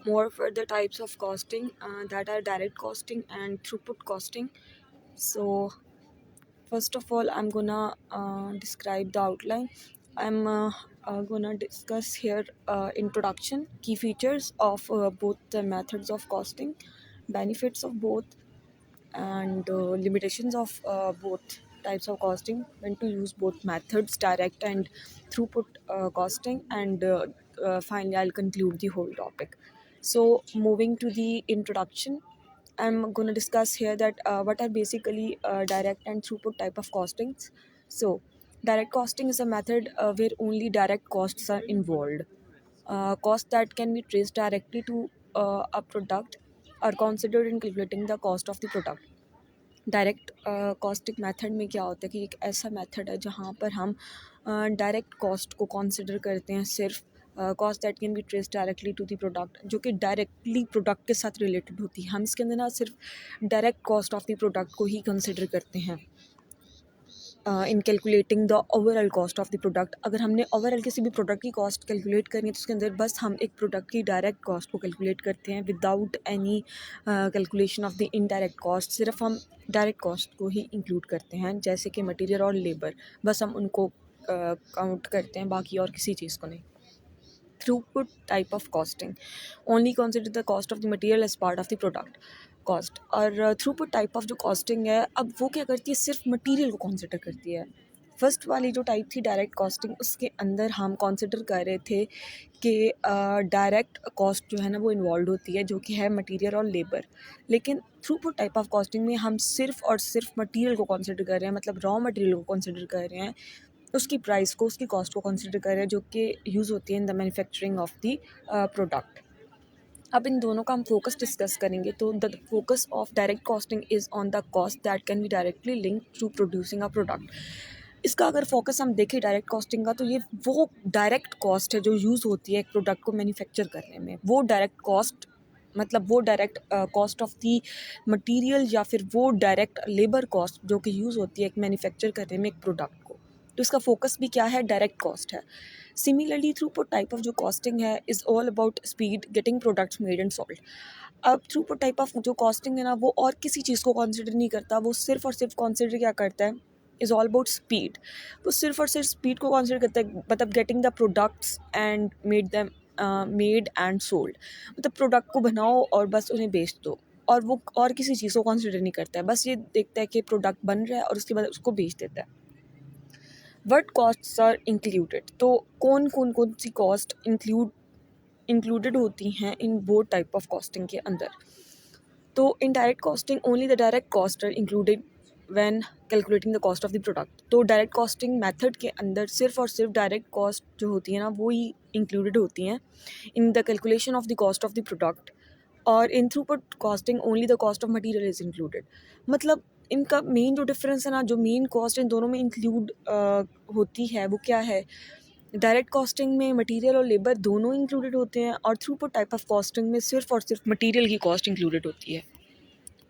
more further types of costing that are direct costing and throughput costing. So first of all, I'm gonna describe the outline. I'm gonna discuss here introduction, key features of both the methods of costing, benefits of both, and limitations of both types of costing, when to use both methods, direct and throughput costing, and finally I'll conclude the whole topic. So moving to the introduction, I'm going to discuss here that what are basically direct and throughput type of costings. So direct costing is a method where only direct costs are involved. Costs that can be traced directly to a product are considered in calculating the cost of the product. Direct caustic method में क्या होता है कि एक ऐसा method है जहाँ पर हम डायरेक्ट कॉस्ट को कंसिडर करते हैं, सिर्फ cost that can be trace directly to the product, जो कि डायरेक्टली प्रोडक्ट के साथ रिलेटेड होती है. हम इसके अंदर ना सिर्फ direct cost of the product को ही कंसिडर करते हैं इन calculating the overall cost of the product. अगर हमने ओवरऑल किसी भी प्रोडक्ट की कॉस्ट कैलकुलेट करनी है तो उसके अंदर बस हम एक प्रोडक्ट की डायरेक्ट कॉस्ट को कैलकुलेट करते हैं without any calculation of the indirect cost. सिर्फ हम डायरेक्ट कॉस्ट को ही इंक्लूड करते हैं, जैसे कि मटेरियल और लेबर, बस हम उनको काउंट करते हैं, बाकी और किसी चीज़ को नहीं. Throughput type of costing only consider the cost of the material as part of the product cost. और थ्रूपुट टाइप ऑफ जो कॉस्टिंग है, अब वो क्या करती है, सिर्फ मटेरियल को कंसिडर करती है. फर्स्ट वाली जो टाइप थी डायरेक्ट कॉस्टिंग, उसके अंदर हम कंसिडर कर रहे थे कि डायरेक्ट कॉस्ट जो है ना वो इन्वॉल्व होती है, जो कि है मटेरियल और लेबर. लेकिन थ्रूपुट टाइप ऑफ कॉस्टिंग में हम सिर्फ और सिर्फ मटेरियल को कंसिडर कर रहे हैं, मतलब रॉ मटेरियल को कंसिडर कर रहे हैं, उसकी प्राइस को, उसकी कॉस्ट को कंसिडर कर रहे हैं, जो कि यूज़ होती है in the manufacturing of the product. अब इन दोनों का हम फोकस डिस्कस करेंगे. तो the focus of direct costing is on the cost that can be directly link to producing a product. इसका अगर फोकस हम देखें डायरेक्ट कॉस्टिंग का, तो ये वो डायरेक्ट कॉस्ट है जो यूज़ होती है एक प्रोडक्ट को मैन्युफैक्चर करने में. वो डायरेक्ट कॉस्ट मतलब वो direct cost of the material, या फिर वो डायरेक्ट लेबर कॉस्ट जो कि यूज़ होती है एक मैन्युफैक्चर करने में एक प्रोडक्ट को. तो इसका फोकस भी क्या है, डायरेक्ट कॉस्ट है. सिमिलरली थ्रूपुट टाइप ऑफ जो कॉस्टिंग है is all about speed, getting products made and sold. अब थ्रूपुट टाइप ऑफ जो कॉस्टिंग है ना, वो और किसी चीज़ को कंसिडर नहीं करता, वो सिर्फ और सिर्फ कंसिडर क्या करता है, इज़ ऑल अबाउट स्पीड. वो सिर्फ और सिर्फ स्पीड को कंसिडर करता है, मतलब getting the products and made and sold. मतलब प्रोडक्ट को बनाओ और बस उन्हें बेच दो, और वो और किसी चीज़ को कंसिडर नहीं करता है, बस ये देखता है कि प्रोडक्ट बन रहा है और उसके बाद उसको बेच देता है. वट कॉस्ट्स आर इंक्लूडेड, तो कौन सी कॉस्ट इंक्लूडेड होती हैं in both type of costing के अंदर. तो in direct costing only the direct cost are included when calculating the cost of the product. तो डायरेक्ट कॉस्टिंग मेथड के अंदर सिर्फ और सिर्फ डायरेक्ट कॉस्ट जो होती है ना, वो ही इंक्लूडेड होती हैं in the calculation of the cost of the product. और in throughput costing only the cost of material is included. मतलब इनका मेन जो डिफरेंस है ना, जो मेन कॉस्ट इन दोनों में इंक्लूड होती है, वो क्या है, डायरेक्ट कॉस्टिंग में मटेरियल और लेबर दोनों इंक्लूडेड होते हैं, और थ्रूपुट टाइप ऑफ कॉस्टिंग में सिर्फ और सिर्फ मटेरियल की कॉस्ट इंक्लूडेड होती है.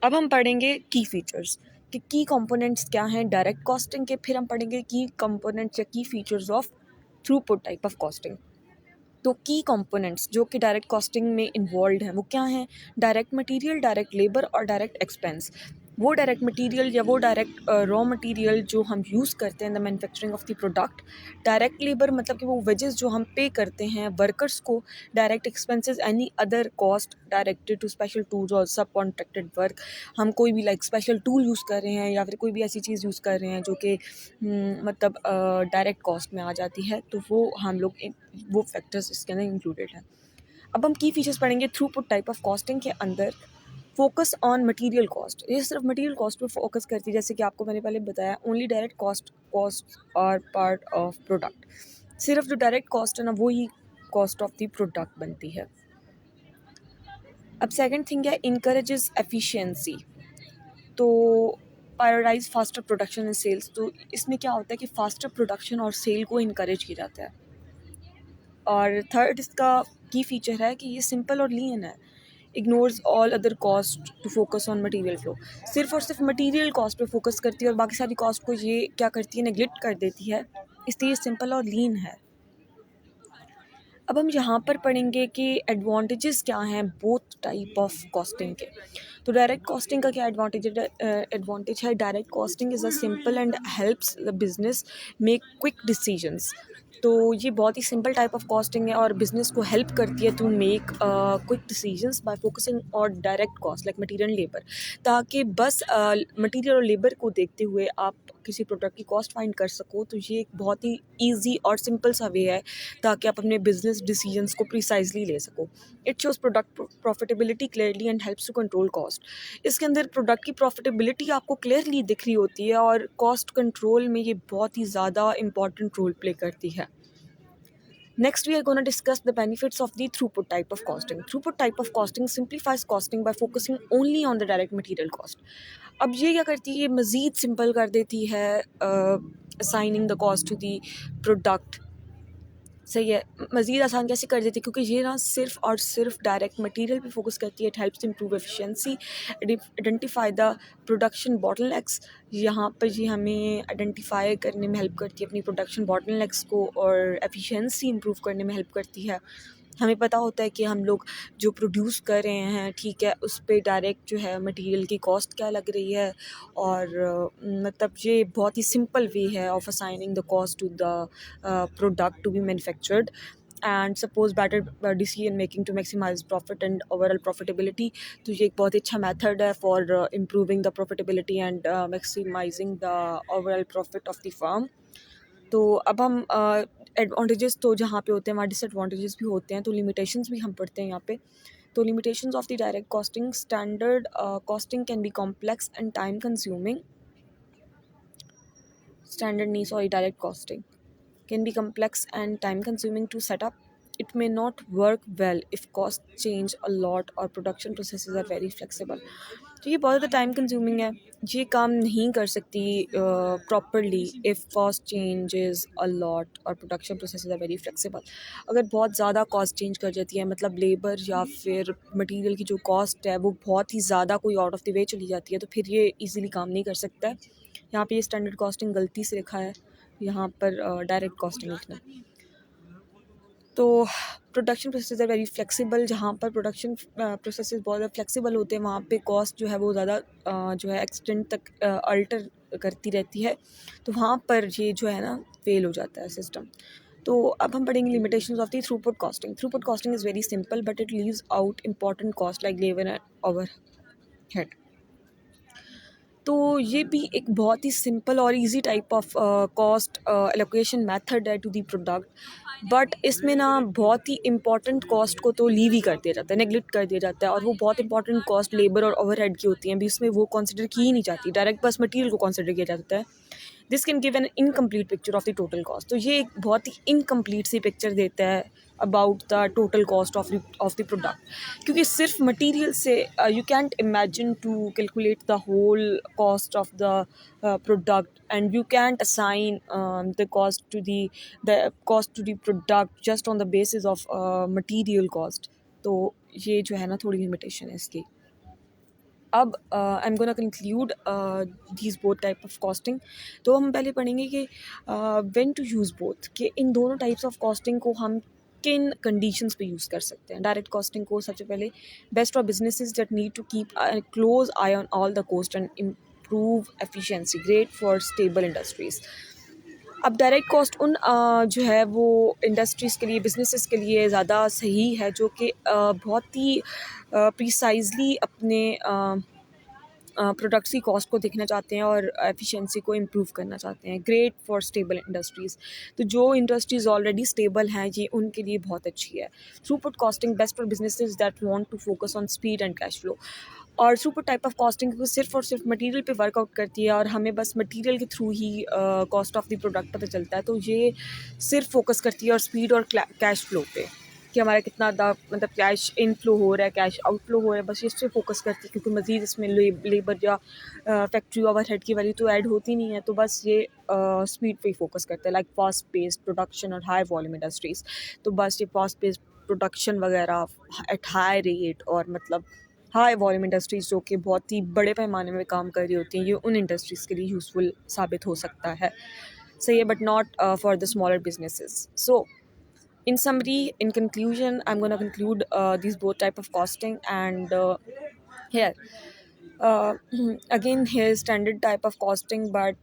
अब हम पढ़ेंगे की फीचर्स कि की कंपोनेंट्स क्या हैं डायरेक्ट कॉस्टिंग के, फिर हम पढ़ेंगे की कंपोनेंट्स या की features of throughput type of costing. तो की कंपोनेंट्स जो कि डायरेक्ट कॉस्टिंग में इन्वॉल्व हैं वो क्या हैं, डायरेक्ट मटेरियल, डायरेक्ट लेबर और डायरेक्ट एक्सपेंस. वो डायरेक्ट मटेरियल या वो डायरेक्ट रॉ मटेरियल जो हम यूज़ करते हैं the manufacturing of the product. Direct labour मतलब कि वो वेजेस जो हम पे करते हैं वर्कर्स को. Direct expenses any other cost directed to special tools और सब कॉन्ट्रैक्टेड वर्क. हम कोई भी लाइक स्पेशल टूल यूज़ कर रहे हैं या फिर कोई भी ऐसी चीज़ यूज़ कर रहे हैं जो कि मतलब डायरेक्ट कॉस्ट में आ जाती है, तो वो हम लोग वो फैक्टर्स इसके अंदर इंक्लूडेड हैं. अब हम की फीचर्स पढ़ेंगे थ्रूपुट टाइप ऑफ कॉस्टिंग के अंदर. फोकस ऑन मटेरियल कॉस्ट, ये सिर्फ मटेरियल कॉस्ट पे फोकस करती है, जैसे कि आपको मैंने पहले बताया only direct cost are part of product. सिर्फ जो डायरेक्ट कॉस्ट है ना, वो ही कॉस्ट ऑफ द प्रोडक्ट बनती है. अब सेकंड थिंग है इनकरेजेस एफिशिएंसी. तो prioritise faster production and sales. तो इसमें क्या होता है कि फास्टर प्रोडक्शन और सेल को इनकरेज किया जाता है. और थर्ड इसका की फीचर है कि ये सिंपल और लीन है, ignores all other cost to focus on material flow. सिर्फ और सिर्फ मटेरियल कॉस्ट पे फोकस करती है और बाकी सारी कॉस्ट को ये क्या करती है, नेग्लेक्ट कर देती है, इसलिए ये सिंपल और लीन है. अब हम यहाँ पर पढ़ेंगे कि एडवांटेजेस क्या हैं बोथ टाइप ऑफ कॉस्टिंग के। तो डायरेक्ट कॉस्टिंग का क्या एडवांटेज है। Direct costing is a simple and helps the business make quick decisions. तो ये बहुत ही सिंपल टाइप ऑफ कॉस्टिंग है और बिजनेस को हेल्प करती है to make quick decisions by focusing on direct cost like material labour, ताकि बस मटेरियल और लेबर को देखते हुए आप किसी प्रोडक्ट की कॉस्ट फाइंड कर सको। तो ये एक बहुत ही ईजी और सिंपल सा वे है ताकि आप अपने बिजनेस डिसीजंस को प्रिसाइजली ले सको। It shows product profitability clearly and helps to control cost. इसके अंदर प्रोडक्ट की प्रॉफिटेबिलिटी आपको क्लियरली दिख रही होती है और कॉस्ट कंट्रोल में ये बहुत ही ज़्यादा इंपॉर्टेंट रोल प्ले करती है। Next, we are going to discuss the benefits of the throughput type of costing. Throughput type of costing simplifies costing by focusing only on the direct material cost. अब ये क्या करती है, ये मज़ीद simple कर देती है assigning the cost to the product। सही है, मज़ीद आसान कैसे कर देती है, क्योंकि ये ना सिर्फ और सिर्फ डायरेक्ट मटेरियल पे फोकस करती है। It helps improve efficiency, identify the production bottlenecks. यहाँ पर ये हमें आइडेंटिफाई करने में हेल्प करती है अपनी प्रोडक्शन बॉटलनेक्स को, और एफिशिएंसी इम्प्रूव करने में हेल्प करती है। हमें पता होता है कि हम लोग जो प्रोड्यूस कर रहे हैं, ठीक है, उस पे डायरेक्ट जो है मटेरियल की कॉस्ट क्या लग रही है। और मतलब ये बहुत ही सिंपल वे है of assigning the cost to the product to be manufactured and suppose better decision making to maximise profit and overall profitability. तो ये एक बहुत ही अच्छा मेथड है for improving the profitability and maximising the overall profit of the firm. तो अब हम एडवांटेजेस तो जहाँ पे होते हैं वहाँ डिसएडवांटेजेस भी होते हैं, तो लिमिटेशंस भी हम पढ़ते हैं यहाँ पे। तो limitations of the direct costing, standard costing can be complex and time consuming. Standard नहीं, sorry, direct costing can be complex and time consuming to set up. It may not work well if costs change a lot or production processes are very flexible. तो ये बहुत ज़्यादा time consuming है, ये काम नहीं कर सकती properly if cost changes a lot और production processes are very flexible. अगर बहुत ज़्यादा कॉस्ट चेंज कर जाती है, मतलब लेबर या फिर मटेरियल की जो कॉस्ट है वो बहुत ही ज़्यादा कोई आउट ऑफ द वे चली जाती है, तो फिर ये इजीली काम नहीं कर सकता है। यहाँ पे ये स्टैंडर्ड कॉस्टिंग गलती से लिखा है, यहाँ पर डायरेक्ट कॉस्टिंग लिखना है। तो production process are very flexible, जहाँ पर प्रोडक्शन प्रोसेसेस बहुत ज़्यादा फ्लेक्सिबल होते हैं वहाँ पे कॉस्ट जो है वो ज़्यादा जो है एक्सटेंड तक अल्टर करती रहती है, तो वहाँ पर ये जो है ना फेल हो जाता है सिस्टम। तो अब हम पढ़ेंगे limitations of the throughput costing. Throughput costing is very simple but it leaves out important cost like labour and overhead. तो ये भी एक बहुत ही सिंपल और easy type of cost allocation method है टू दी प्रोडक्ट, बट इसमें ना बहुत ही इंपॉर्टेंट कॉस्ट को तो लीव ही कर दिया जाता है, नेगलेक्ट कर दिया जाता है, और वो बहुत इंपॉर्टेंट कॉस्ट लेबर और ओवरहेड की होती हैं भी उसमें वो कंसिडर की ही नहीं जाती, डायरेक्ट बस मटेरियल को कंसिडर किया जाता है। This can give an incomplete picture of the total cost. तो ये एक बहुत ही इनकम्प्लीट सी पिक्चर देता है about the total cost of the product, क्योंकि सिर्फ मटेरियल से you can't imagine to calculate the whole cost of the product and you can't assign the cost to the product just on the basis of material cost. तो ये जो है ना थोड़ी limitation है इसकी। अब I am gonna conclude these both type of costing. तो हम पहले पढ़ेंगे कि व्हेन टू यूज़ बोथ, कि इन दोनों टाइप्स ऑफ कॉस्टिंग को हम किन कंडीशंस पे यूज़ कर सकते हैं। डायरेक्ट कॉस्टिंग को सबसे पहले best for businesses that need to keep close eye on all the cost and improve efficiency, great for stable industries. अब डायरेक्ट कॉस्ट उन जो है वो इंडस्ट्रीज़ के लिए, बिजनेसेस के लिए ज़्यादा सही है जो कि बहुत ही प्रिसाइजली अपने प्रोडक्ट्स की कॉस्ट को देखना चाहते हैं और एफिशिएंसी को इम्प्रूव करना चाहते हैं। ग्रेट फॉर स्टेबल इंडस्ट्रीज़, तो जो इंडस्ट्रीज़ ऑलरेडी स्टेबल हैं ये उनके लिए बहुत अच्छी है। Throughput costing best for businesses that want to focus on speed and cash flow. और थ्रूपुट टाइप ऑफ कॉस्टिंग क्योंकि सिर्फ और सिर्फ मटेरियल पे वर्कआउट करती है और हमें बस मटेरियल के through he cost of the product पता चलता है, तो ये सिर्फ फोकस करती है और स्पीड और कैश फ्लो पे, कि हमारा कितना मतलब कैश इनफ्लो हो रहा है, कैश आउटफ्लो हो रहा है, बस इस पे फोकस करती है, क्योंकि मज़ीद इसमें लेबर या फैक्ट्री ओवरहेड की वैल्यू तो ऐड होती नहीं है, तो बस ये स्पीड पे ही फोकस करता है, लाइक फास्ट पेस्ड प्रोडक्शन और हाई वॉल्यूम इंडस्ट्रीज़। तो बस ये फास्ट पेस्ड प्रोडक्शन वगैरह एट हाई रेट और मतलब हाई वॉल्यूम इंडस्ट्रीज़ जो कि बहुत ही बड़े पैमाने में काम कर रही होती हैं, ये उन इंडस्ट्रीज़ के लिए यूज़फुल साबित हो सकता है। सही है, but not for the smaller businesses. So In summary, in conclusion, I'm going to conclude these both type of costing, and here uh, again here's standard type of costing, but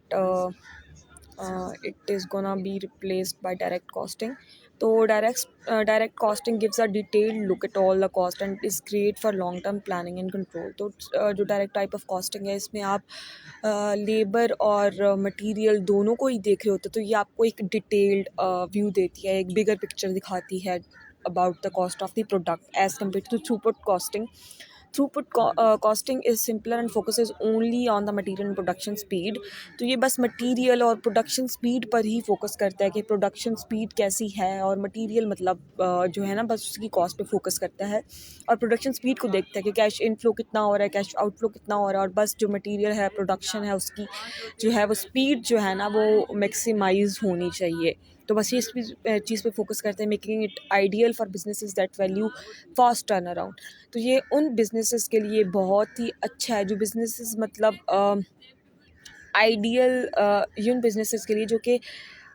it is gonna be replaced by direct costing. So direct costing gives a detailed look at all the cost and is great for long term planning and control. तो जो direct type of costing है इसमें आप labour और material दोनों को ही देख रहे होते, तो ये आपको एक डिटेल्ड व्यू देती है, एक बिगर पिक्चर दिखाती है about the cost of the product as compared to throughput costing. Costing is simpler and focuses only on the material and production speed. तो ये बस मटेरियल और प्रोडक्शन स्पीड पर ही फोकस करता है कि प्रोडक्शन स्पीड कैसी है, और मटेरियल मतलब जो है ना बस उसकी कॉस्ट पे फोकस करता है, और प्रोडक्शन स्पीड को देखता है कि कैश इनफ्लो कितना हो रहा है, कैश आउटफ्लो कितना हो रहा है, और बस जो मटेरियल है प्रोडक्शन है उसकी जो है वो स्पीड जो है ना वो मैक्सिमाइज होनी चाहिए। तो बस ये इस चीज़ पे फोकस करते हैं, making it ideal for businesses that value fast turn around. तो ये उन बिजनेसेस के लिए बहुत ही अच्छा है जो बिजनेसेस मतलब आइडियल उन बिजनेसेस के लिए जो कि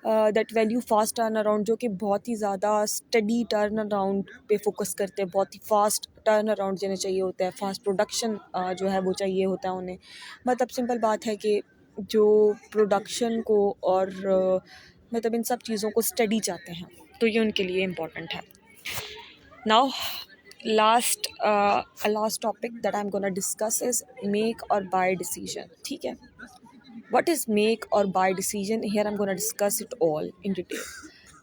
that value fast turn around, जो कि बहुत ही ज़्यादा स्टडी टर्न अराउंड पे फोकस करते हैं, बहुत ही फास्ट टर्न अराउंड जिन्हें चाहिए होता है, फास्ट प्रोडक्शन जो है वो चाहिए होता है उन्हें। मतलब सिंपल बात है कि जो प्रोडक्शन को और मतलब इन सब चीज़ों को स्टडी चाहते हैं, तो ये उनके लिए इम्पोर्टेंट है। Now last topic that I am gonna discuss is make और बाय डिसीजन। ठीक है, what is make or buy decision? Here I'm going to discuss it all in detail.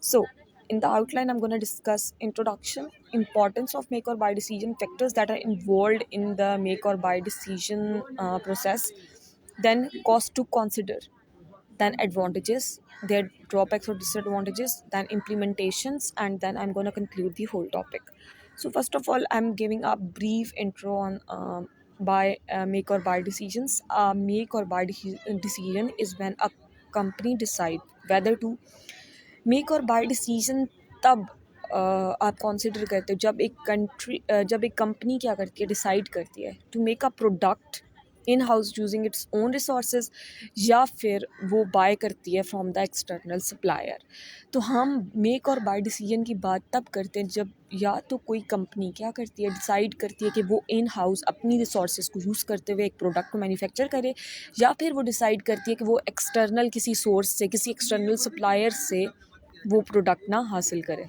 So in the outline I'm going to discuss introduction, importance of make or buy decision, factors that are involved in the make or buy decision process, then cost to consider, then advantages, their drawbacks or disadvantages, then implementations, and then I'm going to conclude the whole topic. So first of all, I'm giving a brief intro on buy make or buy decisions. Make or buy decision is when a company decide whether to make और bye decision तब आप consider करते हो जब एक company क्या करती है, डिसाइड करती है to make a product in house using its own resources, या फिर वो बाय करती है फ्रॉम द एक्सटर्नल सप्लायर। तो हम मेक और बाय डिसीजन की बात तब करते हैं जब या तो कोई कंपनी क्या करती है, डिसाइड करती है कि वो इन हाउस अपनी रिसोर्सेज को यूज़ करते हुए एक प्रोडक्ट को मैन्युफैक्चर करे, या फिर वो डिसाइड करती है कि वो एक्सटर्नल किसी सोर्स से, किसी एक्सटर्नल सप्लायर से वो प्रोडक्ट ना हासिल करें।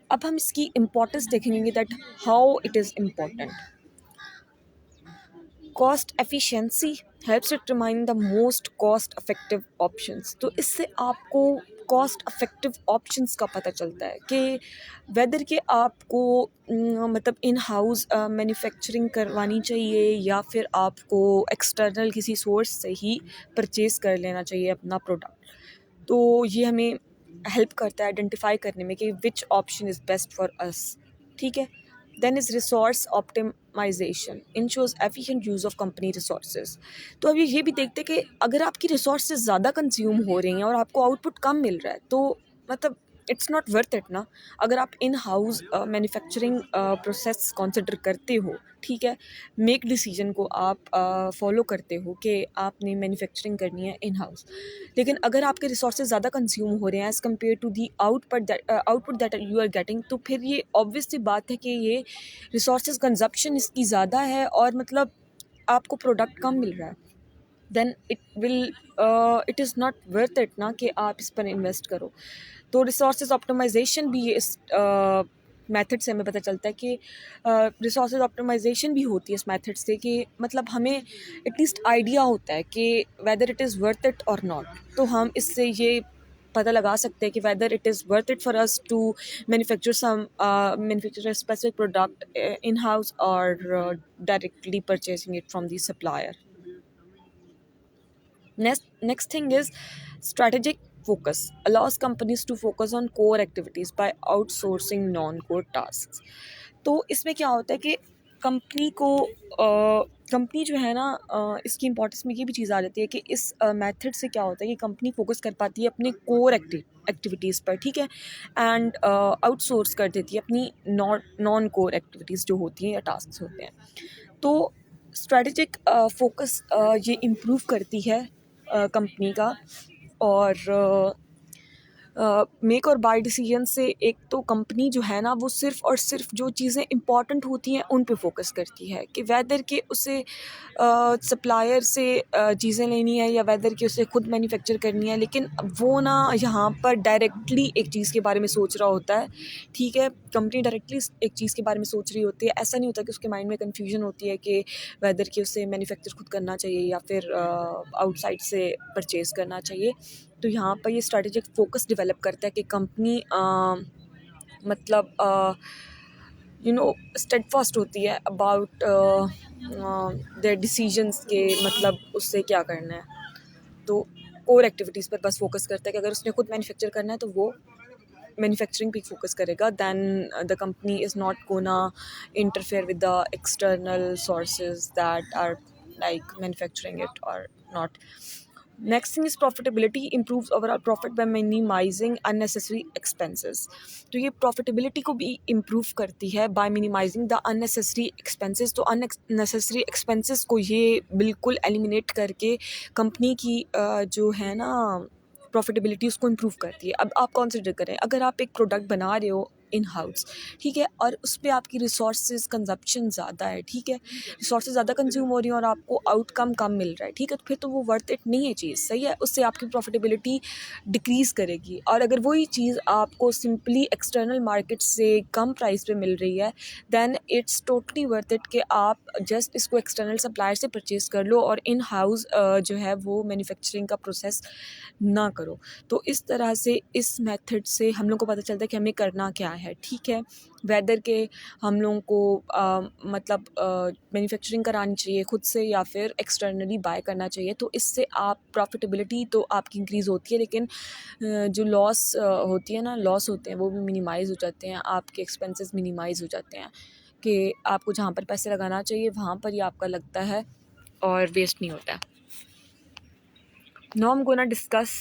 अब हम इसकी इम्पोर्टेंस देखेंगे that how it is important. Cost efficiency helps determine the most cost effective options. तो इससे आपको कॉस्ट इफेक्टिव ऑप्शंस का पता चलता है कि वेदर के आपको मतलब इन हाउस मैन्युफैक्चरिंग करवानी चाहिए, या फिर आपको एक्सटर्नल किसी सोर्स से ही परचेज़ कर लेना चाहिए अपना प्रोडक्ट। तो ये हमें हेल्प करता है आइडेंटिफाई करने में कि which option is best for us. ठीक है, then is resource optimisation ensures efficient use of company resources. तो अब ये भी देखते हैं कि अगर आपकी रिसोर्सेज ज़्यादा कंज्यूम हो रही हैं और आपको आउटपुट कम मिल रहा है, तो मतलब इट्स नॉट वर्थ इट ना। अगर आप in house manufacturing process consider करते हो, ठीक है, मेक डिसीजन को आप फॉलो करते हो कि आपने मैन्युफैक्चरिंग करनी है इन हाउस, लेकिन अगर आपके रिसोर्सेज ज़्यादा कंज्यूम हो रहे हैं as compare to the output that you are getting, तो फिर ये ऑब्वियस सी बात है कि ये रिसोर्सेज कंजप्शन इसकी ज़्यादा है और मतलब आपको प्रोडक्ट कम मिल रहा है, then it is not worth it ना कि आप इस पर इन्वेस्ट करो। तो रिसोर्सेज ऑप्टिमाइजेशन भी ये इस मेथड से हमें पता चलता है कि रिसोर्सेज ऑप्टिमाइजेशन भी होती है इस मेथड से, कि मतलब हमें एटलीस्ट आइडिया होता है कि whether it is worth it or not. तो हम इससे ये पता लगा सकते हैं कि whether it is worth it for us to manufacture specific product in house or directly purchasing it from the supplier. Next thing is strategic focus allows companies to focus on core activities by outsourcing non-core tasks. तो इसमें क्या होता है कि company जो है ना इसकी इम्पोर्टेंस में ये भी चीज़ आ जाती है कि इस मेथड से क्या होता है कि कंपनी फोकस कर पाती है अपने कोर एक्टिविटीज़ पर, ठीक है, एंड आउटसोर्स कर देती है अपनी नॉन कोर एक्टिविटीज़ जो होती हैं या टास्क होते हैं। तो स्ट्रेटेजिक फोकस ये इम्प्रूव करती है कंपनी का, और मेक और बाय डिसीजन से एक तो कंपनी जो है ना वो सिर्फ़ और सिर्फ जो चीज़ें इम्पॉर्टेंट होती हैं उन पे फ़ोकस करती है कि वेदर के उसे सप्लायर से चीज़ें लेनी है या वेदर के उसे खुद मैन्युफैक्चर करनी है, लेकिन वो ना यहाँ पर डायरेक्टली एक चीज़ के बारे में सोच रहा होता है। ठीक है, कंपनी डायरेक्टली एक चीज़ के बारे में सोच रही होती है। ऐसा नहीं होता कि उसके माइंड में कन्फ्यूजन होती है कि वेदर के उसे मैन्युफैक्चर खुद करना चाहिए या फिर आउटसाइड से परचेज़ करना चाहिए। तो यहाँ पर ये स्ट्रैटेजिक फ़ोकस डेवलप करता है कि कंपनी मतलब स्टेडफास्ट होती है अबाउट देयर डिसीजंस के, मतलब उससे क्या करना है। तो कोर एक्टिविटीज़ पर बस फोकस करता है कि अगर उसने खुद मैन्युफैक्चर करना है तो वो मैन्युफैक्चरिंग पे फोकस करेगा, then the company is not gonna interfere with the external sources that are like manufacturing it or not. Next thing is profitability improves overall profit by minimizing unnecessary expenses। तो ये profitability को भी improve करती है by minimising the unnecessary expenses. तो unnecessary expenses को ये बिल्कुल एलिमिनेट करके कंपनी की जो है ना प्रॉफिटेबिलिटी उसको इम्प्रूव करती है। अब आप कंसिडर करें, अगर आप एक प्रोडक्ट बना रहे हो इन हाउस, ठीक है, और उस पे आपकी रिसोर्सेज कंजप्शन ज़्यादा है, ठीक है, रिसोर्सेज ज़्यादा कंज्यूम हो रही है और आपको आउटकम कम मिल रहा है, ठीक है, तो फिर तो वो वर्थ इट नहीं है चीज़, सही है, उससे आपकी प्रॉफिटेबिलिटी डिक्रीज़ करेगी। और अगर वही चीज़ आपको सिंपली एक्सटर्नल मार्केट से कम प्राइस पे मिल रही है, then it's totally worth it कि आप जस्ट इसको एक्सटर्नल सप्लायर से परचेज़ कर लो और इन हाउस जो है वो मैन्युफैक्चरिंग का प्रोसेस ना करो। तो इस तरह से इस मेथड से हम लोग को पता चलता है कि हमें करना क्या है, ठीक है। वेदर के हम लोगों को मतलब मैन्युफैक्चरिंग करानी चाहिए खुद से या फिर एक्सटर्नली बाय करना चाहिए। तो इससे आप प्रॉफिटेबिलिटी तो आपकी इंक्रीज़ होती है, लेकिन जो लॉस होती है ना, लॉस होते हैं वो भी मिनिमाइज़ हो जाते हैं, आपके एक्सपेंसेस मिनिमाइज़ हो जाते हैं कि आपको जहाँ पर पैसे लगाना चाहिए वहाँ पर ही आपका लगता है और वेस्ट नहीं होता है। Now I'm gonna discuss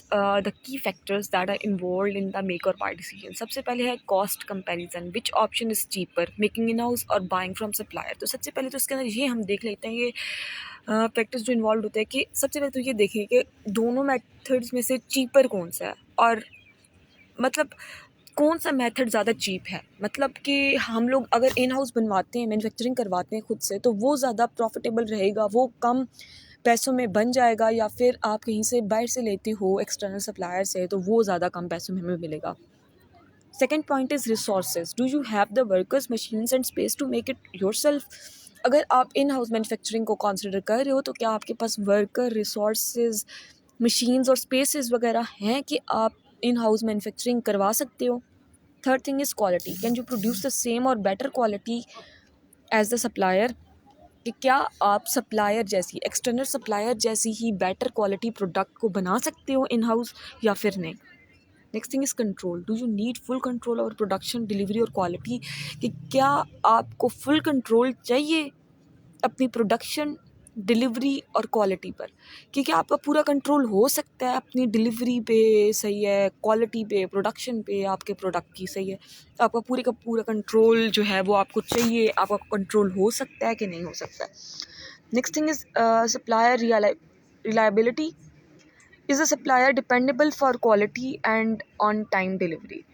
the key factors that are involved in the make or buy decision. सबसे पहले है cost comparison, which option is cheaper, making in house और buying from supplier। तो सबसे पहले तो इसके अंदर ये हम देख लेते हैं, ये फैक्टर्स जो इन्वॉल्व होते हैं कि सबसे पहले तो ये देखिए कि दोनों मेथड्स में से चीपर कौन सा है, और मतलब कौन सा मेथड ज़्यादा चीप है। मतलब कि हम लोग अगर इन हाउस बनवाते हैं, मैन्युफैक्चरिंग करवाते हैं खुद से, तो वो ज़्यादा प्रॉफिटेबल रहेगा, वो कम पैसों में बन जाएगा, या फिर आप कहीं से बाहर से लेते हो एक्सटर्नल सप्लायर से तो वो ज़्यादा कम पैसों में हमें मिलेगा। Second point is resources, do you have the workers, machines and space to make it yourself. अगर आप इन हाउस मैन्युफैक्चरिंग को कंसिडर कर रहे हो तो क्या आपके पास वर्कर, रिसोर्सेज, मशीन्स और स्पेसेस वगैरह हैं कि आप इन हाउस मैन्युफैक्चरिंग करवा सकते हो। Third thing is quality, can you produce the same or better quality as the supplier. कि क्या आप सप्लायर जैसी, एक्सटर्नल सप्लायर जैसी ही बेटर क्वालिटी प्रोडक्ट को बना सकते हो इन हाउस या फिर नहीं। Next thing is control, do you need full control over production, delivery और क्वालिटी। कि क्या आपको फुल कंट्रोल चाहिए अपनी प्रोडक्शन, डिलीवरी और क्वालिटी पर। कि क्या आपका पूरा कंट्रोल हो सकता है अपनी डिलीवरी पे, सही है, क्वालिटी पे, प्रोडक्शन पे, आपके प्रोडक्ट की, सही है, आपका पूरे का पूरा कंट्रोल जो है वो आपको चाहिए, आपका कंट्रोल हो सकता है कि नहीं हो सकता है। Next thing is supplier reliability, is a supplier dependable for quality and on time delivery.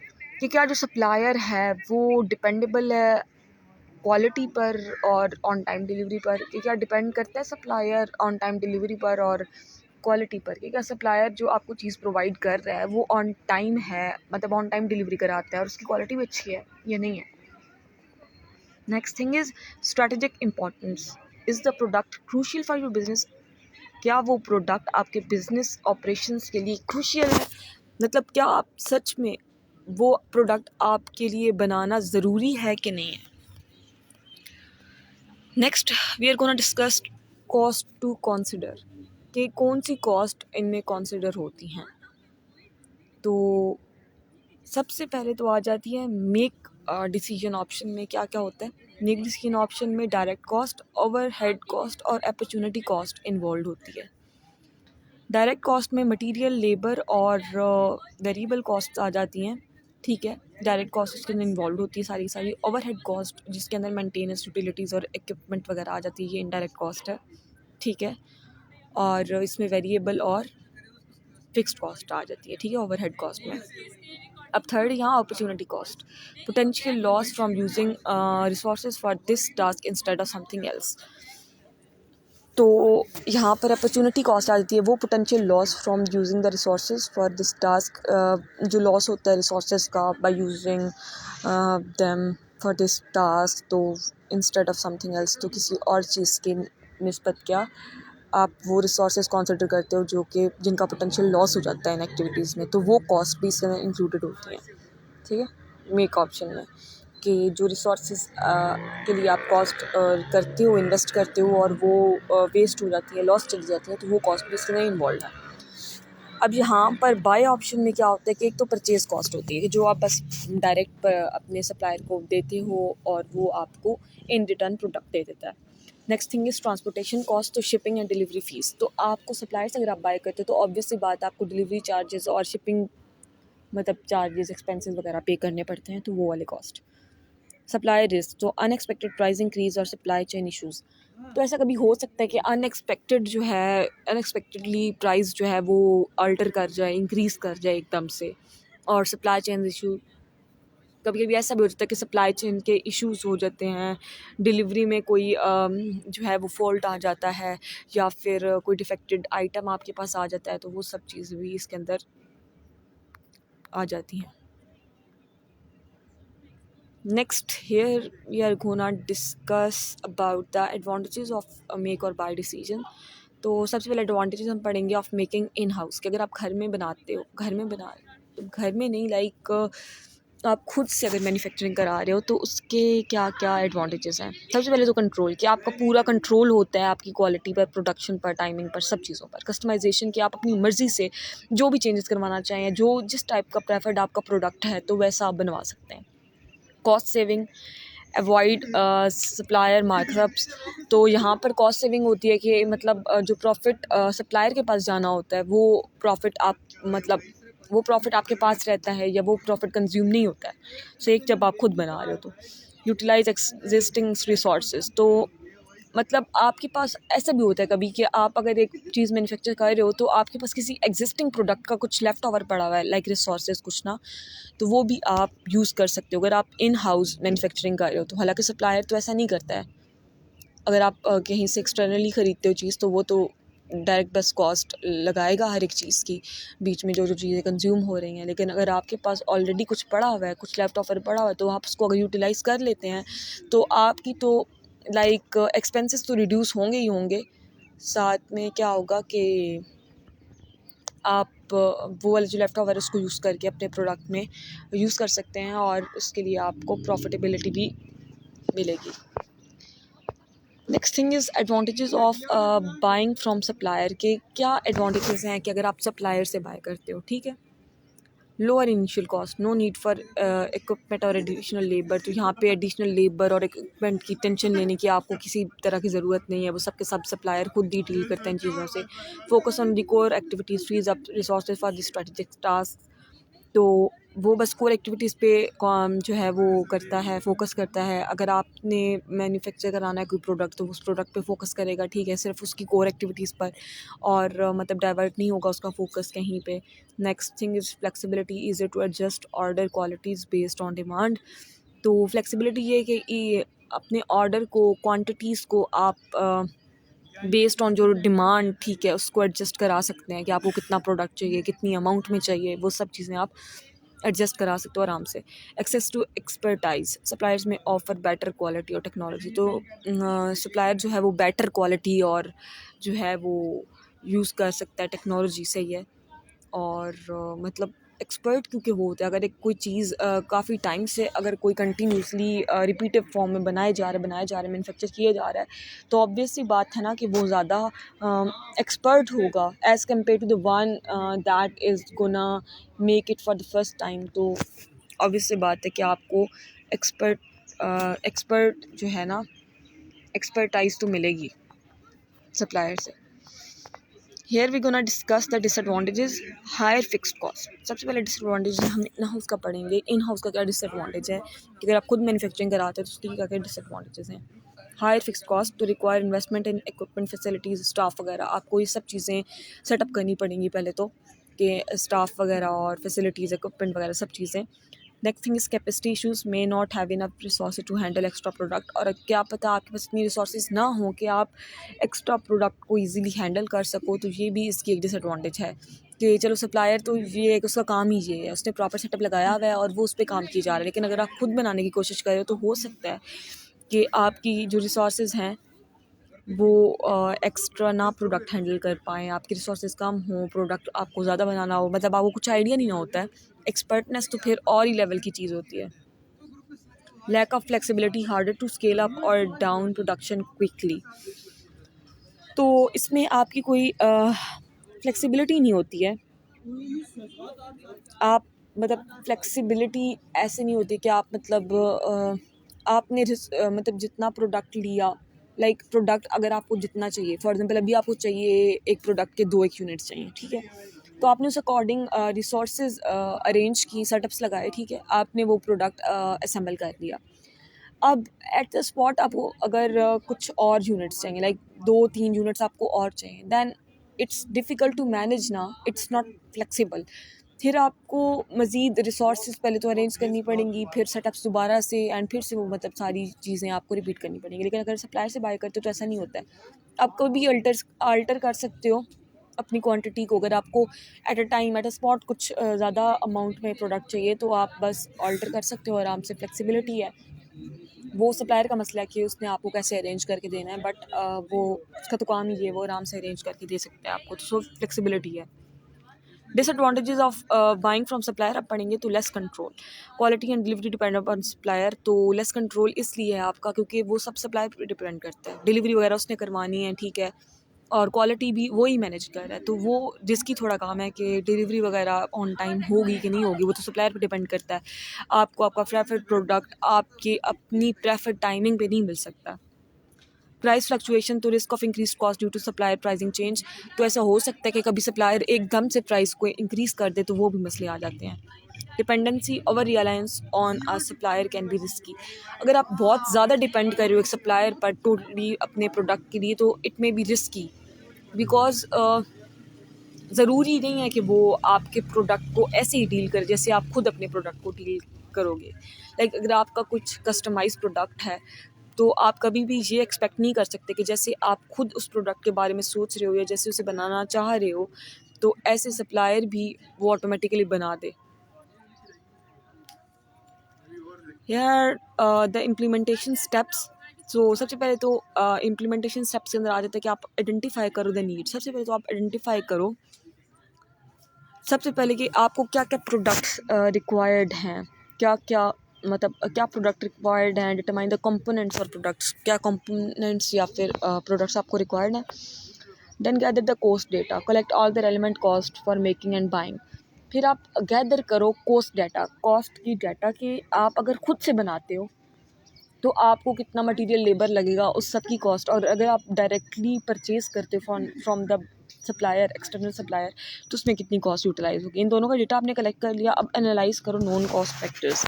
कि क्या जो सप्लायर है वो डिपेंडेबल है क्वालिटी पर और ऑन टाइम डिलीवरी पर। कि क्या डिपेंड करता है सप्लायर ऑन टाइम डिलीवरी पर और क्वालिटी पर। कि क्या सप्लायर जो आपको चीज़ प्रोवाइड कर रहा है वो ऑन टाइम है, मतलब ऑन टाइम डिलीवरी कराता है और उसकी क्वालिटी भी अच्छी है या नहीं है। Next thing is strategic importance, is the product crucial for your business. क्या वो प्रोडक्ट आपके बिजनेस ऑपरेशंस के लिए क्रूशियल है, मतलब क्या आप सच में वो प्रोडक्ट आपके लिए बनाना ज़रूरी है कि नहीं है। Next we are gonna discuss cost to consider, कि कौन सी कॉस्ट इनमें कंसिडर होती हैं। तो सबसे पहले तो आ जाती है मेक डिसीजन ऑप्शन में क्या क्या होता है। मेक डिसीजन ऑप्शन में डायरेक्ट कॉस्ट, ओवरहेड कॉस्ट और अपॉर्चुनिटी कॉस्ट इन्वॉल्व होती है। डायरेक्ट कॉस्ट में मटेरियल, लेबर और वेरिएबल कॉस्ट आ जाती हैं, ठीक है, डायरेक्ट कॉस्ट उसके अंदर इन्वॉल्व होती है सारी सारी। ओवरहेड कॉस्ट जिसके अंदर मेंटेनेंस, यूटिलिटीज़ और इक्विपमेंट वगैरह आ जाती है, ये इनडायरेक्ट कॉस्ट है, ठीक है। और इसमें वेरिएबल और फिक्स्ड कॉस्ट आ जाती है, ठीक है, ओवरहेड कॉस्ट में। अब थर्ड यहाँ opportunity cost, potential loss from using resources for this task instead of something else. तो यहाँ पर अपॉर्चुनिटी कॉस्ट आ जाती है, वो potential loss from using the resources for this task, जो लॉस होता है रिसोर्सेज का by using them for this task, तो इंस्टेड ऑफ समथिंग एल्स, तो किसी और चीज़ के निस्बत क्या आप वो रिसोर्सेज कंसिडर करते हो जो कि जिनका पोटेंशियल लॉस हो जाता है इन एक्टिविटीज़ में, तो वो कॉस्ट भी इसके अंदर इंक्लूडेड होती है, ठीक है, मेक ऑप्शन में, कि जो रिसोर्सेज के लिए आप कॉस्ट करते हो, इन्वेस्ट करते हो और वो वेस्ट हो जाती है, लॉस चली जाती है, तो वो कॉस्ट भी इसके अंदर इन्वॉल्व है। अब यहाँ पर बाय ऑप्शन में क्या होता है कि एक तो परचेज़ कॉस्ट होती है कि जो आप बस डायरेक्ट अपने सप्लायर को देते हो और वो आपको इन रिटर्न प्रोडक्ट दे देता है। Next thing is transportation cost, तो शिपिंग एंड डिलीवरी फ़ीस। तो आपको सप्लायर से अगर आप बाय करते हो तो ऑब्वियस सी बात है आपको डिलीवरी चार्जेस और शिपिंग मतलब चार्जेस एक्सपेंसेस वगैरह पे करने पड़ते हैं, तो वो वाले कॉस्ट। सप्लाई रिस्क, तो अनएक्सपेक्टेड प्राइस इंक्रीज और सप्लाई चेन इश्यूज़। तो ऐसा कभी हो सकता है कि अनएक्सपेक्टेड जो है अनएक्सपेक्टेडली प्राइस जो है वो अल्टर कर जाए, इंक्रीज़ कर जाए एकदम से, और सप्लाई चेन इशू कभी कभी ऐसा भी हो जाता है कि सप्लाई चेन के इश्यूज़ हो जाते हैं, डिलीवरी में कोई जो है वो फॉल्ट आ जाता है, या फिर कोई डिफेक्टेड आइटम आपके पास आ जाता है, तो वो सब चीज़ भी इसके अंदर आ जाती हैं। Next, here we are gonna discuss about the advantages of a make or buy decision. तो सबसे पहले एडवांटेजेस हम पढ़ेंगे ऑफ मेकिंग इन हाउस, कि अगर आप घर में बनाते हो, घर में बना तो घर में नहीं, लाइक आप खुद से अगर मैन्युफैक्चरिंग करा रहे हो तो उसके क्या क्या एडवांटेजेस हैं। सबसे पहले तो कंट्रोल, कि आपका पूरा कंट्रोल होता है आपकी क्वालिटी पर, प्रोडक्शन पर, टाइमिंग पर, सब चीज़ों पर। कस्टमाइजेशन, कि आप अपनी मर्ज़ी से जो भी चेंजेस करवाना चाहें, जो जिस टाइप का प्रेफर्ड आपका प्रोडक्ट है तो वैसा आप बनवा सकते हैं। Cost saving, avoid supplier markups. तो यहाँ पर कॉस्ट सेविंग होती है कि मतलब जो प्रॉफिट सप्लायर के पास जाना होता है वो प्रॉफिट आप मतलब वो प्रॉफिट आपके पास रहता है, या वो प्रॉफिट कंज्यूम नहीं होता है। सो एक जब आप खुद बना रहे हो तो यूटिलाइज एग्जिस्टिंग रिसोर्सेज, तो मतलब आपके पास ऐसा भी होता है कभी कि आप अगर एक चीज़ मैन्युफैक्चर कर रहे हो तो आपके पास किसी एग्जिस्टिंग प्रोडक्ट का कुछ लेफ्ट ओवर पड़ा हुआ है, लाइक रिसोर्सेज कुछ ना, तो वो भी आप यूज़ कर सकते हो अगर आप इन हाउस मैन्युफैक्चरिंग कर रहे हो तो। हालांकि सप्लायर तो ऐसा नहीं करता है, अगर आप कहीं से एक्सटर्नली ख़रीदते हो चीज़ तो वो तो डायरेक्ट बस कॉस्ट लगाएगा हर एक चीज़ की, बीच में जो जो चीज़ें कंज्यूम हो रही हैं। लेकिन अगर आपके पास ऑलरेडी कुछ पड़ा हुआ है, कुछ लेफ्ट ओवर पड़ा हुआ है, तो आप उसको अगर यूटिलाइज़ कर लेते हैं तो आपकी तो लाइक एक्सपेंसेस तो रिड्यूस होंगे ही होंगे, साथ में क्या होगा कि आप वो वाले जो लेफ्ट ओवर है उसको यूज़ करके अपने प्रोडक्ट में यूज़ कर सकते हैं और उसके लिए आपको प्रॉफिटेबिलिटी भी मिलेगी। Next thing is advantages of buying from supplier, के क्या एडवांटेजेस हैं कि अगर आप सप्लायर से बाय करते हो, ठीक है। Lower initial cost, no need for equipment और एडिशनल लेबर, तो यहाँ पे एडिशनल लेबर और इक्विपमेंट की टेंशन लेने की आपको किसी तरह की ज़रूरत नहीं है, वो सबके सब सप्लायर खुद ही डील करते हैं इन चीज़ों से। Focus on the core activities, frees up resources for the strategic task, तो वो बस कोर एक्टिविटीज़ पे काम जो है वो करता है, फोकस करता है। अगर आपने मैन्युफैक्चर कराना है कोई प्रोडक्ट तो उस प्रोडक्ट पे फोकस करेगा, ठीक है, सिर्फ उसकी कोर एक्टिविटीज़ पर, और मतलब डाइवर्ट नहीं होगा उसका फोकस कहीं पे। Next thing is flexibility, easy to adjust order qualities based on demand, तो फ्लेक्सिबिलिटी ये है कि अपने ऑर्डर को, क्वान्टिटीज़ को आप बेस्ड ऑन जो डिमांड, ठीक है, उसको एडजस्ट करा सकते हैं कि आपको कितना प्रोडक्ट चाहिए, कितनी अमाउंट में चाहिए, वो सब चीज़ें आप एडजस्ट करा सकते हो आराम से। एक्सेस टू एक्सपर्टाइज, सप्लायर्स में ऑफर बेटर क्वालिटी और टेक्नोलॉजी, तो सप्लायर जो है वो बेटर क्वालिटी और जो है वो यूज़ कर सकता है टेक्नोलॉजी से ही है। और मतलब एक्सपर्ट क्योंकि वो होता है, अगर एक कोई चीज़ काफ़ी टाइम से अगर कोई कंटिन्यूसली रिपीटेड फॉर्म में बनाए जा रहे मैन्युफैक्चर किए जा रहा है, तो ऑब्वियस सी बात है ना कि वो ज़्यादा एक्सपर्ट होगा as compare to the one that is gonna make it for the first time. तो ऑब्वियस सी बात है कि आपको एक्सपर्ट जो है ना, एक्सपर्टाइज तो मिलेगी सप्लायर से। Here we gonna discuss the disadvantages, higher fixed cost. सबसे पहले डिसएडवांटेज हम इन हाउस का पढ़ेंगे, इन हाउस का क्या डिसएडवांटेज है कि अगर आप खुद मैन्युफैक्चरिंग कराते हैं तो उसकी क्या क्या डिसएडवांटेजेस हैं। हायर फिक्स्ड कॉस्ट, तो रिक्वायर इन्वेस्टमेंट इन इक्विपमेंट, फैसिलिटीज़, स्टाफ वगैरह, आपको ये सब चीज़ें सेटअप करनी पड़ेंगी पहले तो। आपके स्टाफ वगैरह और फैसिलिटीज़, इक्विपमेंट वगैरह सब चीज़ें। Next thing is capacity issues, may not have enough resources to handle extra product. और क्या पता आपके पास इतनी रिसोर्सेज ना हो कि आप एक्स्ट्रा प्रोडक्ट को ईजिली हैंडल कर सको, तो ये भी इसकी एक डिसएडवांटेज है कि चलो सप्लायर तो ये है कि उसका काम ही ये है, उसने प्रॉपर सेटअप लगाया हुआ है और वो उस पर काम किया जा रहा है। लेकिन अगर आप खुद बनाने की कोशिश करें तो हो सकता है कि आपकी जो रिसोर्सेज हैं वो एक्स्ट्रा ना प्रोडक्ट हैंडल कर पाएँ, आपकी रिसोर्सेज कम हों, प्रोडक्ट आपको ज़्यादा बनाना हो, मतलब आपको कुछ आइडिया नहीं ना होता है। एक्सपर्टनेस तो फिर और ही लेवल की चीज़ होती है। Lack of flexibility, harder to scale up और डाउन प्रोडक्शन क्विकली। तो इसमें आपकी कोई फ्लेक्सिबिलिटी नहीं होती है। आप मतलब फ्लेक्सिबिलिटी ऐसे नहीं होती कि आप मतलब आपने मतलब जितना प्रोडक्ट लिया, लाइक प्रोडक्ट अगर आपको जितना चाहिए, फॉर एग्जांपल अभी आपको चाहिए एक प्रोडक्ट के 2 एक यूनिट्स चाहिए, ठीक है, तो आपने उस अकॉर्डिंग रिसोर्सेज अरेंज की, सेटअप्स लगाए, ठीक है, आपने वो प्रोडक्ट असेंबल कर लिया। अब एट द स्पॉट आपको अगर कुछ और यूनिट्स चाहिए, लाइक 2-3 यूनिट्स आपको और चाहिए, then it's difficult to manage ना, इट्स नॉट फ्लेक्सिबल। फिर आपको मज़ीद रिसोर्सेज पहले तो अरेंज करनी पड़ेंगी, फिर सेटअप्स दोबारा से एंड फिर से वो मतलब सारी चीज़ें आपको रिपीट करनी पड़ेंगी। लेकिन अगर सप्लायर से बाय करते हो तो ऐसा नहीं होता है। आप कभी अल्टर कर सकते हो अपनी क्वांटिटी को। अगर आपको at a time at a spot कुछ ज़्यादा अमाउंट में प्रोडक्ट चाहिए तो आप बस अल्टर कर सकते हो आराम से, फ्लेक्सिबिलिटी है। वो सप्लायर का मसला है कि उसने आपको कैसे अरेंज करके देना है, बट वो उसका तो काम ही है, वो आराम से अरेंज करके दे सकते हैं आपको, तो सो फ्लेक्सिबिलिटी है। Disadvantages of buying from supplier अब पढ़ेंगे। तो less control, quality and delivery depend upon supplier. तो लेस कंट्रोल इसलिए है आपका क्योंकि वो सब सप्लायर पर डिपेंड करता है, डिलीवरी वगैरह उसने करवानी है, ठीक है, और क्वालिटी भी वो ही मैनेज कर रहा है, तो वो जिसकी थोड़ा काम है कि डिलीवरी वगैरह ऑन टाइम होगी कि नहीं होगी, वो तो सप्लायर पे डिपेंड करता है। आपको आपका प्रेफर्ड प्रोडक्ट आपके अपनी प्रेफर्ड टाइमिंग पे नहीं मिल सकता। प्राइस फ्लक्चुएशन, तो risk of increase cost due to supplier pricing change. तो ऐसा हो सकता है कि कभी सप्लायर एकदम से प्राइस को इंक्रीज कर दे, तो वो भी मसले आ जाते हैं। Dependency over reliance on a supplier can be risky. अगर आप बहुत ज़्यादा डिपेंड कर रहे हो एक सप्लायर पर टोटली अपने प्रोडक्ट के लिए, तो it may be risky, because ज़रूरी नहीं है कि वो आपके प्रोडक्ट को ऐसे ही डील करे जैसे आप खुद अपने प्रोडक्ट को डील करोगे। लाइक अगर आपका कुछ कस्टमाइज प्रोडक्ट है तो आप कभी भी ये एक्सपेक्ट नहीं कर सकते कि जैसे आप खुद उस प्रोडक्ट के बारे में सोच रहे हो या जैसे उसे बनाना चाह रहे हो, तो ऐसे सप्लायर भी वो ऑटोमेटिकली बना दे। यार द इम्प्लीमेंटेशन स्टेप्स। सो सबसे पहले तो इम्प्लीमेंटेशन स्टेप्स के अंदर आ जाता है कि आप आइडेंटिफाई करो द नीड। सबसे पहले तो आप आइडेंटिफाई करो सबसे पहले कि आपको क्या क्या प्रोडक्ट्स रिक्वायर्ड हैं, क्या क्या मतलब क्या प्रोडक्ट रिक्वायर्ड हैं। डिटरमाइन द कंपोनेंट्स और प्रोडक्ट्स, क्या कंपोनेंट्स या फिर प्रोडक्ट्स आपको रिक्वायर्ड हैं। Then gather the cost data, collect all the relevant cost for making and buying. फिर आप गैदर करो कॉस्ट डाटा, कॉस्ट की डाटा कि आप अगर खुद से बनाते हो तो आपको कितना मटेरियल लेबर लगेगा, उस सब की कॉस्ट। और अगर आप डायरेक्टली परचेज़ करते हो from the supplier, external supplier, तो उसमें कितनी कॉस्ट यूटिलाइज होगी। इन दोनों का डेटा आपने कलेक्ट कर लिया। अब एनालाइज करो non cost factors,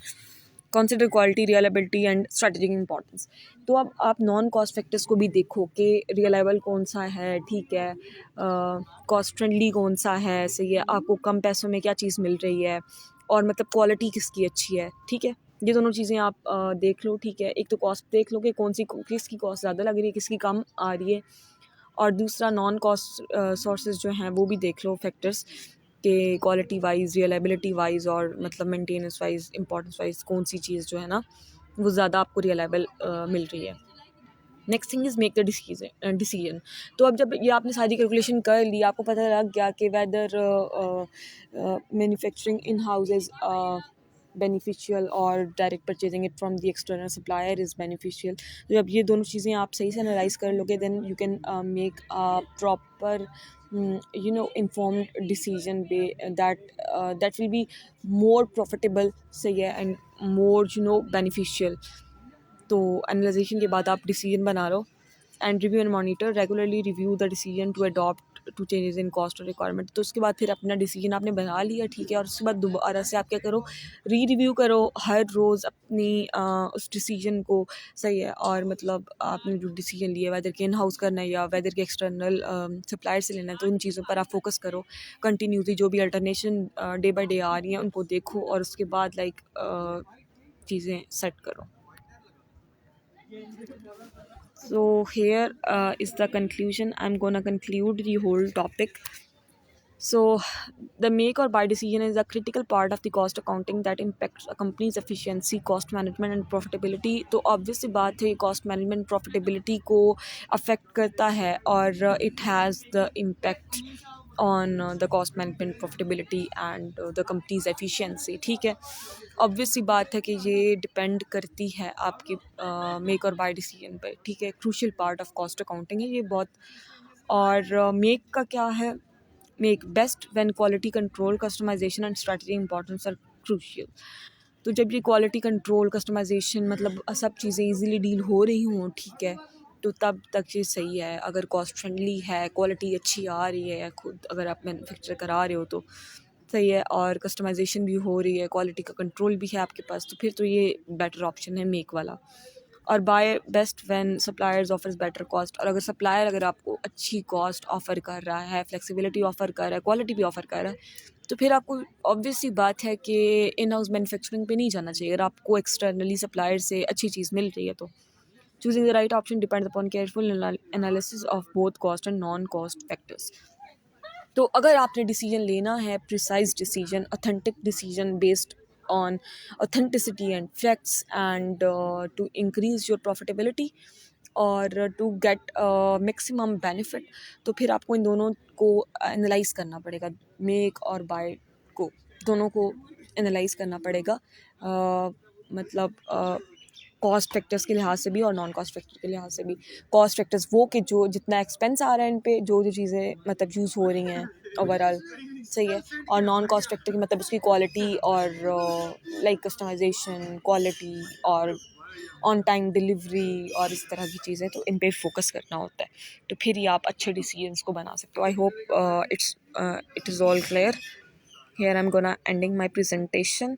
consider quality, reliability and strategic importance. तो अब आप नॉन कॉस्ट फैक्टर्स को भी देखो कि रिलायबल कौन सा है, ठीक है, कॉस्ट फ्रेंडली कौन सा है, सही है, आपको कम पैसों में क्या चीज़ मिल रही है, और मतलब क्वालिटी किसकी अच्छी है, ठीक है। ये दोनों चीज़ें आप देख लो, ठीक है। एक तो कॉस्ट देख लो कि किसकी कॉस्ट ज़्यादा लग रही है, किसकी कम आ रही है, और दूसरा नॉन कॉस्ट सोर्सेज जो हैं वो भी देख लो फैक्टर्स के क्वालिटी वाइज, रिलायबिलिटी वाइज और मतलब मेंटेनेंस वाइज, इंपॉर्टेंस वाइज कौन सी चीज़ जो है ना वो ज़्यादा आपको रिलायबल मिल रही है। Next thing is make the decision. तो अब जब ये आपने सारी कैलकुलेशन कर ली, आपको पता लग गया कि whether manufacturing in houses beneficial or direct purchasing it from the external supplier is beneficial. तो जब ये दोनों चीज़ें आप सही से एनालाइज कर लोगे, then you can make a proper informed decision that will be more profitable, सही है, and more beneficial। तो एनालाइजेशन के बाद आप डिसीजन बना लो and review and monitor, regularly review the decision to adopt to changes in cost or requirement. तो उसके बाद फिर अपना डिसीजन आपने बना लिया, ठीक है, और उसके बाद दोबारा से आप क्या करो, रिव्यू करो हर रोज़ अपनी उस डिसीजन को, सही है। और मतलब आपने जो डिसीजन लिया, वेदर के इन हाउस करना है या वेदर के एक्सटर्नल सप्लायर से लेना है, तो उन चीज़ों पर आप फोकस करो कंटिन्यूसली। जो भी अल्टरनेशन डे बाई डे आ रही हैं उनको देखो, और उसके बाद लाइक चीज़ें सेट करो। So here is the conclusion. I'm gonna conclude the whole topic. So, the make or buy decision is a critical part of the cost accounting that impacts a company's efficiency, cost management and profitability. तो obvious सी बात है, cost management profitability को affect करता है, और it has the impact on the cost management profitability and the company's efficiency, ठीक है। obvious सी बात है कि ये depend करती है आपकी make और buy decision पे, ठीक है। crucial part of cost accounting है ये बहुत। और make का क्या है, make best when quality control, customization and strategy importance are crucial। तो जब ये क्वालिटी कंट्रोल, कस्टमाइजेशन, मतलब सब चीज़ें इजीली डील हो रही हों, ठीक है, तो तब तक ये सही है। अगर कॉस्ट फ्रेंडली है, क्वालिटी अच्छी आ रही है, खुद अगर आप मैन्युफैक्चर करा रहे हो तो सही है, और कस्टमाइजेशन भी हो रही है, क्वालिटी का कंट्रोल भी है आपके पास, तो फिर तो ये बेटर ऑप्शन है मेक वाला। और buy best when suppliers offers better cost, और अगर सप्लायर अगर आपको अच्छी कॉस्ट ऑफ़र कर रहा है, फ्लेक्सिबिलिटी ऑफ़र कर रहा है, क्वालिटी भी ऑफ़र कर रहा है, तो फिर आपको ऑब्वियस सी बात है कि इन हाउस मैन्युफैक्चरिंग पे नहीं जाना चाहिए अगर आपको एक्सटर्नली सप्लायर से अच्छी चीज़ मिल रही है। तो choosing the right option depends upon careful analysis of both cost and non cost factors. तो अगर आपने डिसीजन लेना है, precise decision, authentic decision based on authenticity and facts, and to increase your profitability और टू गेट मैक्सिमम बेनिफिट, तो फिर आपको इन दोनों को एनालाइज करना पड़ेगा, मेक और बाय को, दोनों को एनालाइज करना पड़ेगा। मतलब कॉस्ट फैक्टर्स के लिहाज से भी और नॉन कॉस्ट फैक्टर के लिहाज से भी। कॉस्ट फैक्टर्स वो कि जो जितना एक्सपेंस आ रहा है इन पे, जो जो चीज़ें मतलब यूज़ हो रही हैं ओवरऑल, सही है। और नॉन कॉस्ट फैक्टर की मतलब उसकी क्वालिटी और लाइक कस्टमाइजेशन, क्वालिटी और ऑन टाइम डिलीवरी और इस तरह की चीज़ें, तो इन पे फोकस करना होता है, तो फिर ही आप अच्छे डिसीजंस को बना सकते हो। I hope it is all clear. Here I'm gonna ending my presentation.